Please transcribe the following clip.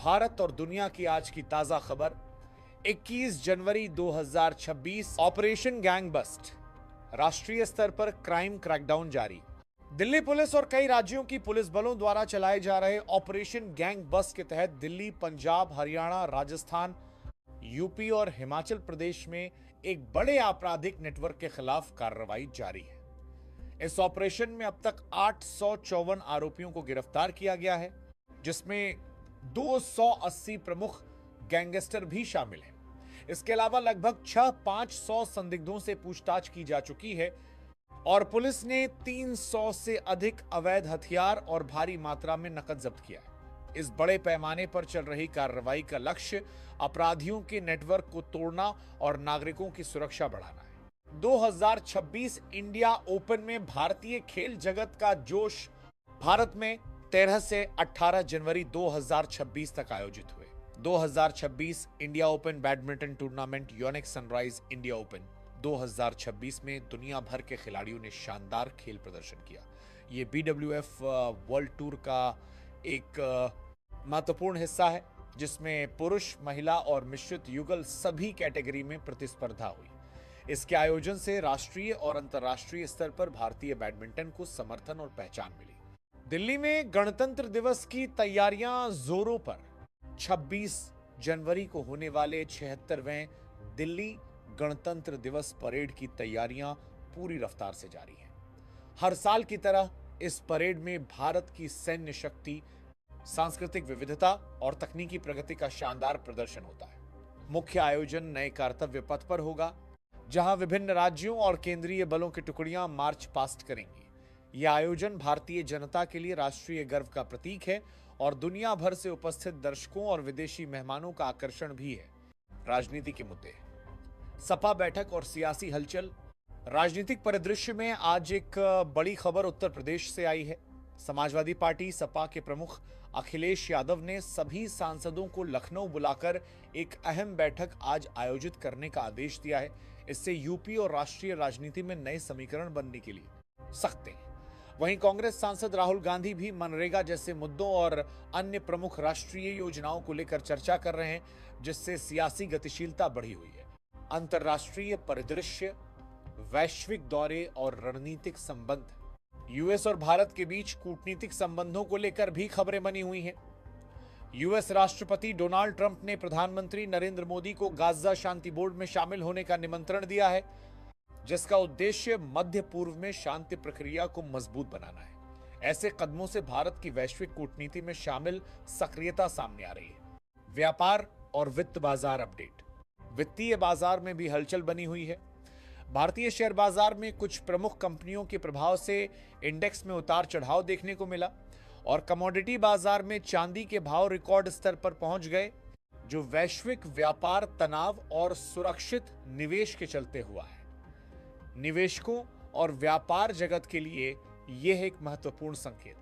भारत और दुनिया की आज की ताजा खबर। 21 जनवरी 2026 ऑपरेशन गैंग बस्ट, राष्ट्रीय स्तर पर क्राइम क्रैकडाउन जारी। दिल्ली पुलिस और कई राज्यों की पुलिस बलों द्वारा चलाए जा रहे ऑपरेशन गैंग बस्ट के तहत दिल्ली, पंजाब, हरियाणा, राजस्थान, यूपी और हिमाचल प्रदेश में एक बड़े आपराधिक नेटवर्क के खिलाफ कार्रवाई जारी है। इस ऑपरेशन में अब तक 854 आरोपियों को गिरफ्तार किया गया है, जिसमें 280 प्रमुख गैंगस्टर भी शामिल हैं। इसके अलावा लगभग 500 संदिग्धों से पूछताछ की जा चुकी है और पुलिस ने 300 से अधिक अवैध हथियार और भारी मात्रा में नकद जब्त किया है। इस बड़े पैमाने पर चल रही कार्रवाई का लक्ष्य अपराधियों के नेटवर्क को तोड़ना और नागरिकों की सुरक्षा बढ़ाना है। 2026 इंडिया ओपन में भारतीय खेल जगत का जोश भारत में 13 से 18 जनवरी 2026 तक आयोजित हुए। 2026 India open badminton tournament Yonex sunrise India open 2026 में दुनिया भर के खिलाड़ियों ने शानदार खेल प्रदर्शन किया। ये BWF वर्ल्ड टूर का एक महत्वपूर्ण हिस्सा है, जिसमें पुरुष, महिला और मिश्रित युगल सभी कैटेगरी में प्रतिस्पर्धा हुई। इसके आयोजन से राष्ट्रीय और अंतर्राष्ट्रीय स्तर पर भारतीय बैडमिंटन को समर्थन और पहचान मिली। दिल्ली में गणतंत्र दिवस की तैयारियां जोरों पर। 26 जनवरी को होने वाले 76वें दिल्ली गणतंत्र दिवस परेड की तैयारियां पूरी रफ्तार से जारी हैं। हर साल की तरह इस परेड में भारत की सैन्य शक्ति, सांस्कृतिक विविधता और तकनीकी प्रगति का शानदार प्रदर्शन होता है। मुख्य आयोजन नए कर्तव्य पथ पर होगा, जहां विभिन्न राज्यों और केंद्रीय बलों की टुकड़ियां मार्च पास्ट करेंगी। यह आयोजन भारतीय जनता के लिए राष्ट्रीय गर्व का प्रतीक है और दुनिया भर से उपस्थित दर्शकों और विदेशी मेहमानों का आकर्षण भी है। राजनीति के मुद्दे, सपा बैठक और सियासी हलचल। राजनीतिक परिदृश्य में आज एक बड़ी खबर उत्तर प्रदेश से आई है। समाजवादी पार्टी सपा के प्रमुख अखिलेश यादव ने सभी सांसदों को लखनऊ बुलाकर एक अहम बैठक आज आयोजित करने का आदेश दिया है। इससे यूपी और राष्ट्रीय राजनीति में नए समीकरण बनने के लिए सकते हैं। वहीं कांग्रेस सांसद राहुल गांधी भी मनरेगा जैसे मुद्दों और अन्य प्रमुख राष्ट्रीय योजनाओं को लेकर चर्चा कर रहे हैं, जिससे सियासी गतिशीलता बढ़ी हुई है। अंतर्राष्ट्रीय परिदृश्य, वैश्विक दौरे और रणनीतिक संबंध। यूएस और भारत के बीच कूटनीतिक संबंधों को लेकर भी खबरें बनी हुई हैं। यूएस राष्ट्रपति डोनाल्ड ट्रंप ने प्रधानमंत्री नरेंद्र मोदी को गाजा शांति बोर्ड में शामिल होने का निमंत्रण दिया है, जिसका उद्देश्य मध्य पूर्व में शांति प्रक्रिया को मजबूत बनाना है। ऐसे कदमों से भारत की वैश्विक कूटनीति में शामिल सक्रियता सामने आ रही है। व्यापार और वित्त बाजार अपडेट। वित्तीय बाजार में भी हलचल बनी हुई है। भारतीय शेयर बाजार में कुछ प्रमुख कंपनियों के प्रभाव से इंडेक्स में उतार चढ़ाव देखने को मिला और कमोडिटी बाजार में चांदी के भाव रिकॉर्ड स्तर पर पहुंच गए, जो वैश्विक व्यापार तनाव और सुरक्षित निवेश के चलते हुआ है। निवेशकों और व्यापार जगत के लिए यह एक महत्वपूर्ण संकेत